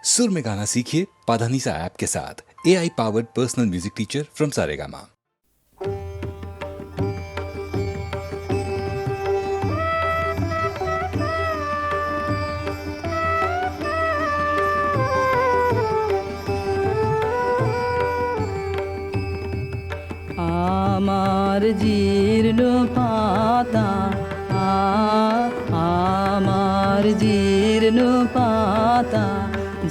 सुर में गाना सीखिए पाधानीसा ऐप के साथ। AI powered personal music teacher from Saregama. আমার জীর্ণ পাতা আমার জীর্ণ পাতা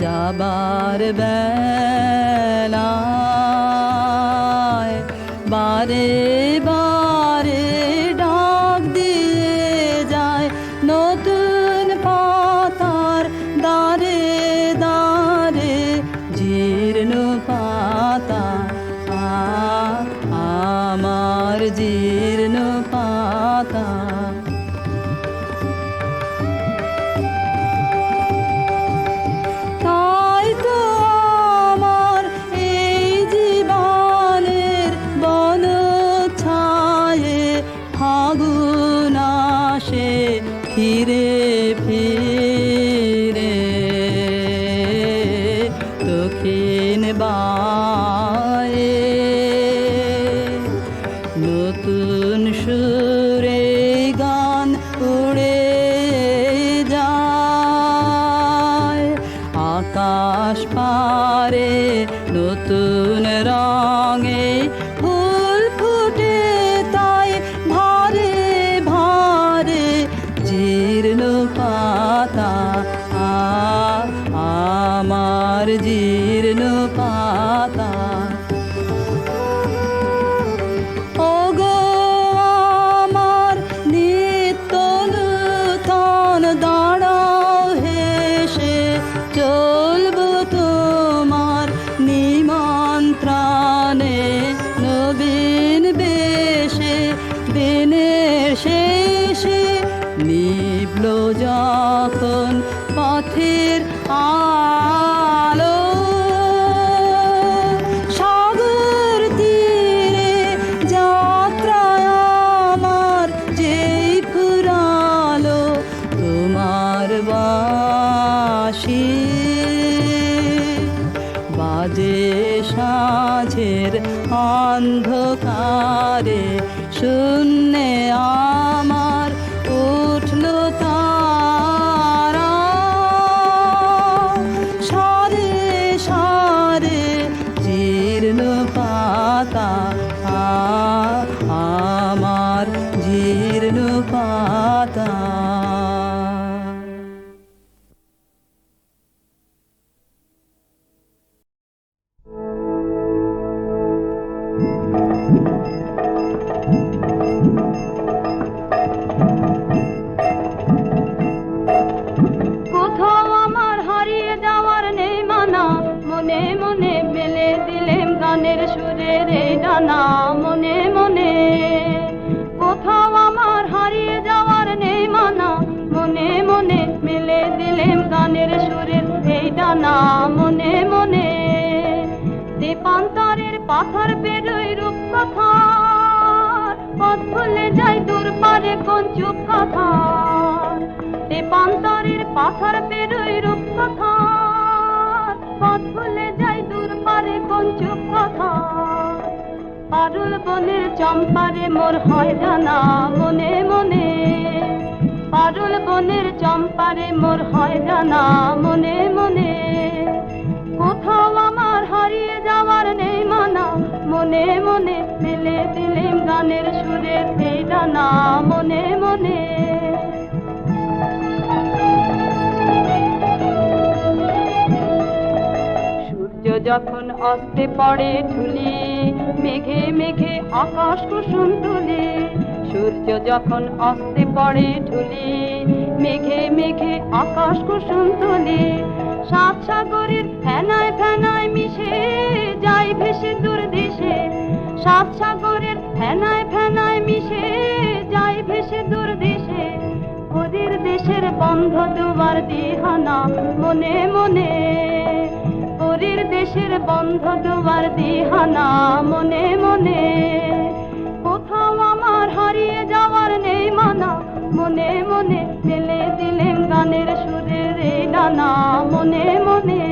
যাবার বেলায় বারে বারে ডাক দিয়ে যায় নতুন পাতার দারে দারে জীর্ণ পাতা আমার জীর্ণ পাতা। তাই তো আমার এই জীবনের বন ছায়ে ফাগুন আসে ফিরে ফিরে দক্ষিণ বায়ে নতুন সুরে গান উড়ে যায় আকাশ পারে নতুন রঙে ফুল ফুটে তাই ভারে ভারে জীর্ণ পাতা আমার জীর্ণ পাতা। ওগো আমার নিত্য নূতন দাঁড়াও হেসে চলবো তোমার নিমন্ত্রণে নবীন বেশে দিনের শেষে নিভল যখন পথের আলো সাগর তীরে যাত্রায় আমার যেই ফুরালো তোমার বাঁশি বাজে সাঁঝের অন্ধকারে শূন্যে আমার উঠল তারা সারে সারে জীর্ণ পাতা আমার জীর্ণ পাতা। কোথাও আমার হারিয়ে যাওয়ার নেই মানা মনে মনে মেলে দিলেম গানের সুরের এই ডানা মনে মনে। কোথাও আমার হারিয়ে যাওয়ার নেই মানা মনে মনে মেলে দিলেম গানের সুরের এই ডানা মনে মনে। দেপান্তরের পাথর বেরোয় রূপ কথা পথ ভুলে যাই দূর পারে কোন চুপ কথা। দেপান্তরের পাথর বেরোয় রূপ কথা পথ ভুলে যাই দূর পারে কোন চুপ কথা। পারুল বনের চম্পারে মোর হয় জানা মনে মনে পারুল বনের চম্পারে মোর হয় জানা মনে মনে। কোথাও আমার হারিয়ে যাওয়ার নেই মানা মনে মনে মেলে দিলেম গানের সুরের এই ডানা মনে মনে। সূর্য যখন অস্তে পড়ে ঢুলি মেঘে মেঘে আকাশ কুসুম তুলি। সূর্য যখন অস্তে পড়ে ঢুলি মেঘে মেঘে আকাশ কুসুম তুলি। সাত সাগরের ফেনায় ফেনায় মিশে যাই ভেসে দূর দেশে। সাত সাগরের ফেনায় ফেনায় মিশে যাই ভেসে দূর দেশে। ওদের দেশের বন্ধ দুয়ার দিহানা মনে মনে ওদের দেশের বন্ধ দুয়ার দিহানা মনে মনে। কোথাও আমার হারিয়ে যাওয়ার নেই মানা মনে মনে মেলে দিলেন গানের সুরের এই ডানা মনে মনে।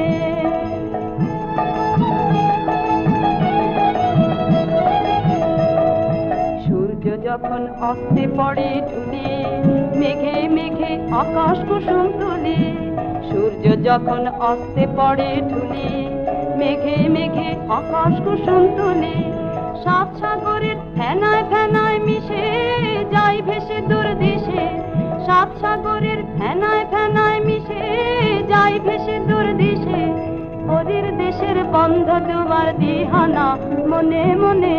যখন অস্তে পড়ে ঢুলি, মেঘে মেঘে আকাশ কুসুম তুলি। সূর্য যখন অস্তে পড়ে ঢুলি, মেঘে মেঘে আকাশ কুসুম তুলি। সাত সাগরের ফেনায় ফেনায় মিশে যাই ভেসে দূর দেশে। সাত সাগরের ফেনায় ফেনায় মিশে যাই ভেসে দূর দেশে। পরীর দেশের বন্ধ দুয়ার দিহানা মনে মনে,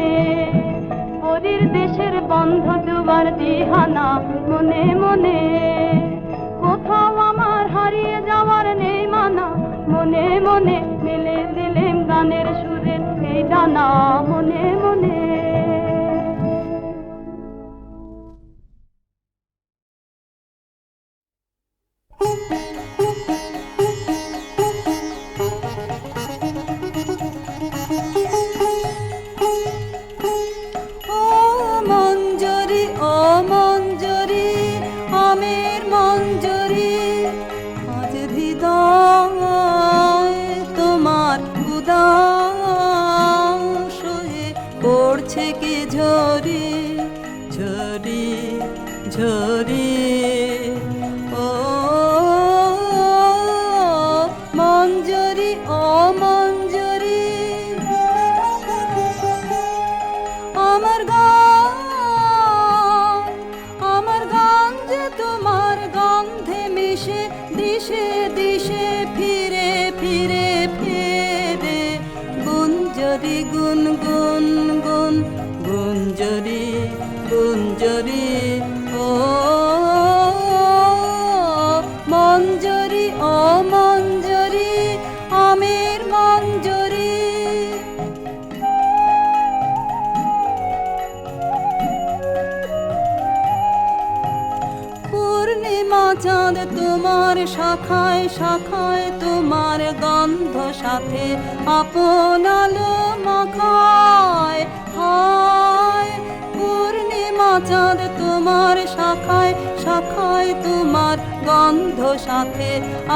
পরীর দেশের বন্ধ দুয়ার দিহানা মনে মনে। কোথাও আমার হারিয়ে যাওয়ার নেই মানা, মনে মনে মেলে দিলেম গানের সুরের এই ডানা মনে মনে। চাঁদ তোমার শাখায় শাখায়, তোমার গন্ধ সাথে আপন আলো মাখায়। হায় পূর্ণিমা চাঁদ তোমার শাখায় শাখায়, তোমার গন্ধ সাথে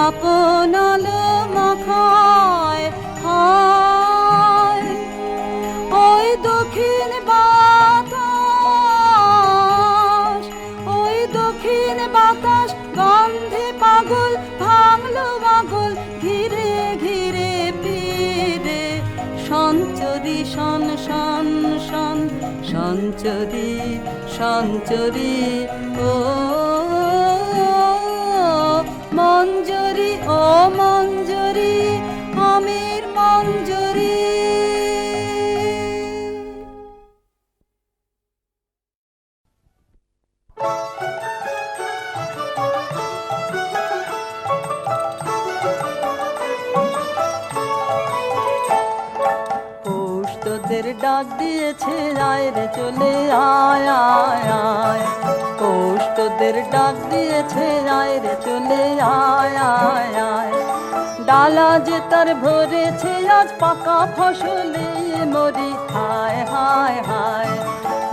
আপন আলো মাখায়। হায় ওই দক্ষিণ বাতাস, ওই দক্ষিণ বাতাস গন্ধে পাগল ভাঙলো পাগল, ঘিরে ঘিরে ফিরে সঞ্চরি শন শন শন সঞ্চরি সঞ্চরি। ও মঞ্জরি ও মঞ্জরি আমির মঞ্জরি। ডাক দিয়েছে আয় রে চলে আয় আয় আয়, পৌষ তোদের ডাক দিয়েছে আয় রে চলে আয় আয় আয়। ডালা যে তার ভরেছে আজ পাকা ফসলে মরি হায় হায় হায়।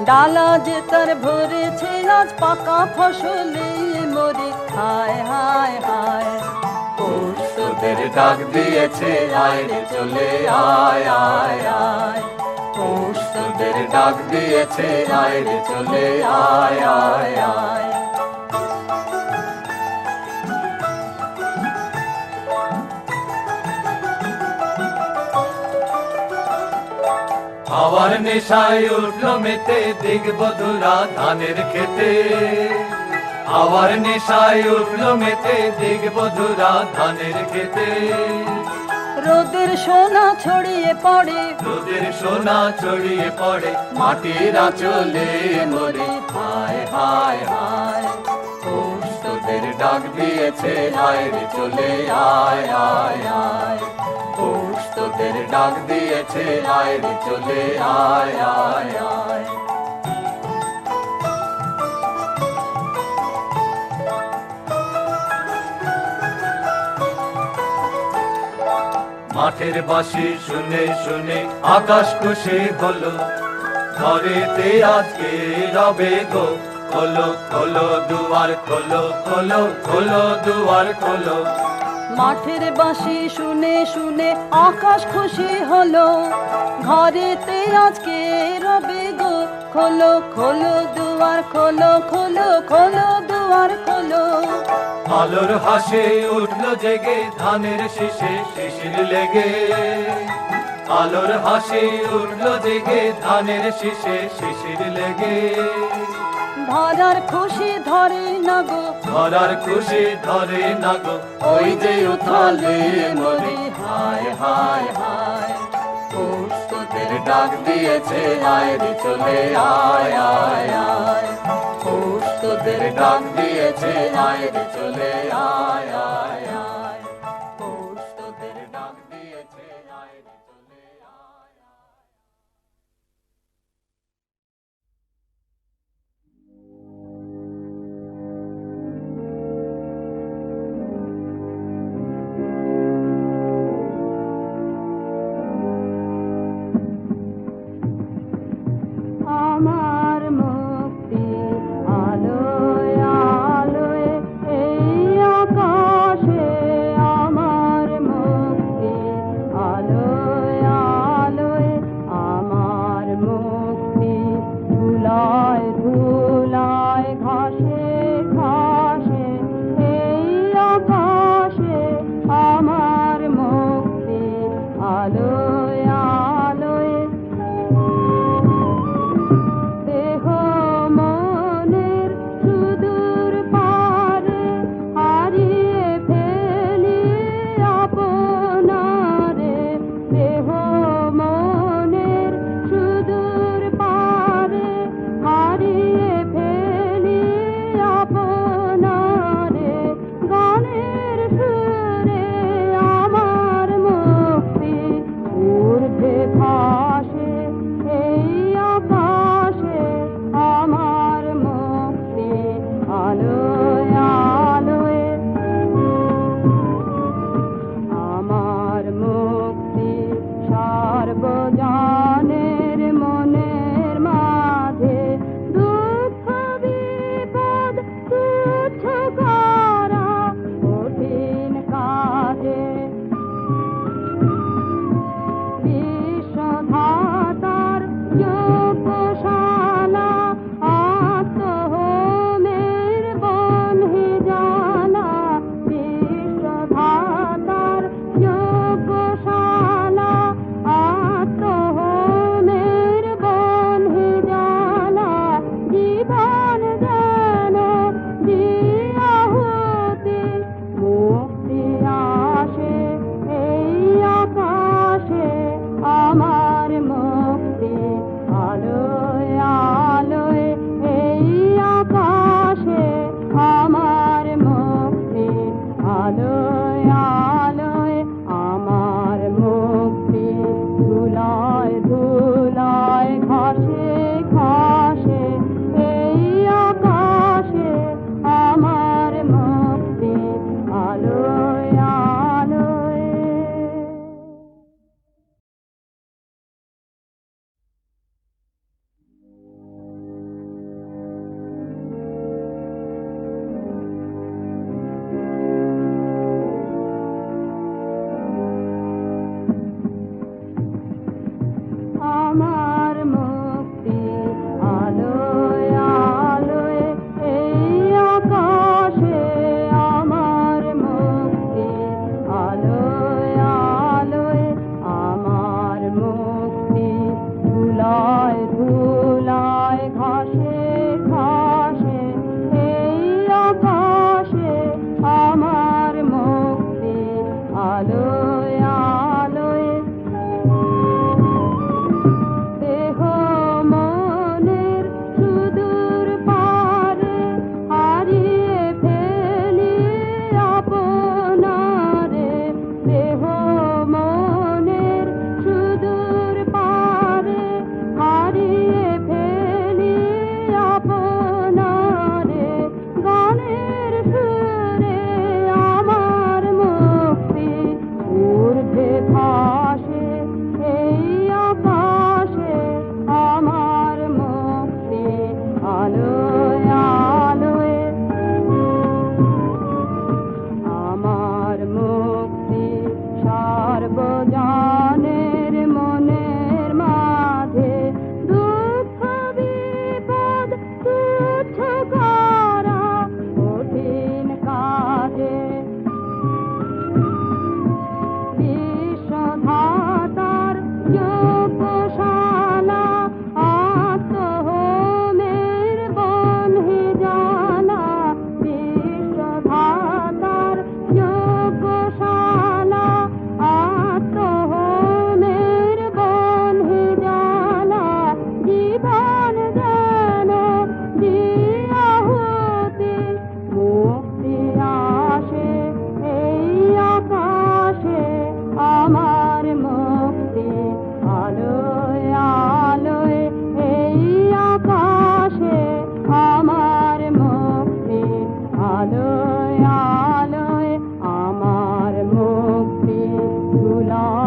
ডালা যে তার ভরেছে আজ পাকা ফসলে মরি হায় হায় হায়। পৌষ তোদের ডাক দিয়েছে আয় রে চলে আয় আয় আয়, পৌষ তোদের ডাক দিয়েছে আয় রে চলে আয় আয় আয়। হাওয়ার নেশায় উঠলো মেতে দিগবধুরা ধানের খেতে। হাওয়ার নেশায় উঠলো মেতে দিগবধুরা ধানের খেতে। রোদের সোনা ছড়িয়ে পড়ে, রোদের সোনা ছড়িয়ে পড়ে মাটির আঁচলে মরে হায় হায় হায়। পৌষ তোদের ডাক দিয়েছে আয় রে চলে আয় আয় আয়, পৌষ তোদের ডাক দিয়েছে আয় রে চলে আয় আয় আয়। মাঠের বাঁশি শুনে শুনে আকাশ খুশি হলো, ঘরেতে আজকে রবে গো খোলো খোলো দুয়ার খোলো খোলো খোলো দুয়ার খোলো। মাঠের বাঁশি শুনে শুনে আকাশ খুশি হলো, ঘরেতে আজকে রবে গো খোলো খোলো দুয়ার দুয়ার খোলো খোলো খোলো দুয়ার খোলো। আলোর হাসে উঠলো জেগে ধানের শীষে শিশির লেগে, আলোর হাসি উঠলো জেগে ধানের শীষে শিশির লেগে। ধরার খুশি ধরে না গো, ধরার খুশি ধরে না গো, ওই যে উথালে মরি হায় হায় হায়। পৌষ তোদের ডাক দিয়েছে আয় রে চলে আয় আয় আয়। পৌষ তোদের ডাক দিয়েছে আয় রে চলে আয় আয় আয়। পৌষ তোদের ডাক দিয়েছে আয় রে চলে আয় আয়। আমার মুক্তি আলোয় আলোয় এই আকাশে, আমার মুক্তি আলোয় আলোয়, আমার মুক্তি ধুলায় ধুলায় ঘাসে ঘাসে এই আকাশে, আমার মুক্তি আলোয় আলোয়। দেহ মনের সুদূর পারে হারিয়ে ফেলি আপনারে, দেহ মনের সুদূর পারে হারিয়ে ফেলি আপনারে, গানের সুরে আমার মুক্তি ঊর্ধ্বে ভাসে এই আকাশে, আমার মুক্তি আলোয় আলোয়। আমার মুক্তি সর্বজনের মনের মাঝে, দুঃখ বিপদ তুচ্ছ করা কঠিন কাজে, বিশ্বধাতার যোগশালা আত্মহোমের বন্ধি জানা, বিশ্বধাতার যোগশালা আত্মহোমের বন্ধি জানা, জীবন যেন দিয়াহুতি মুক্তি আসে এই আকাশে, আমার মুক্তি আলোয় আলোয় এই আকাশে, আমার মুক্তি আলোয় আলোয়, আমার মুক্তি ধুলায় ধুলায় ঘাসে ঘাসে এই আকাশে, আমার মুক্তি আলোয় আলোয়। আমার মুক্তি আলোয় আলোয় এই আকাশে, আমার মুক্তি আলোয় আলোয়, আমার মুক্তি ধুলায় ধুলায় ঘাসে ঘাসে এই আকাশে, আমার মুক্তি আলোয় আলোয়। দেহ মনের সুদূর পারে হারিয়ে ফেলি আপনারে, দেহ মনের সুদূর পারে হারিয়ে ফেলি আপনারে, গানের সুরে আমার মুক্তি ঊর্ধ্বে ভাসে এই আকাশে, আমার মুক্তি আলোয় আলোয়। আমার মুক্তি সর্বজনের মনের মাঝে, দুঃখ বিপদ দোলা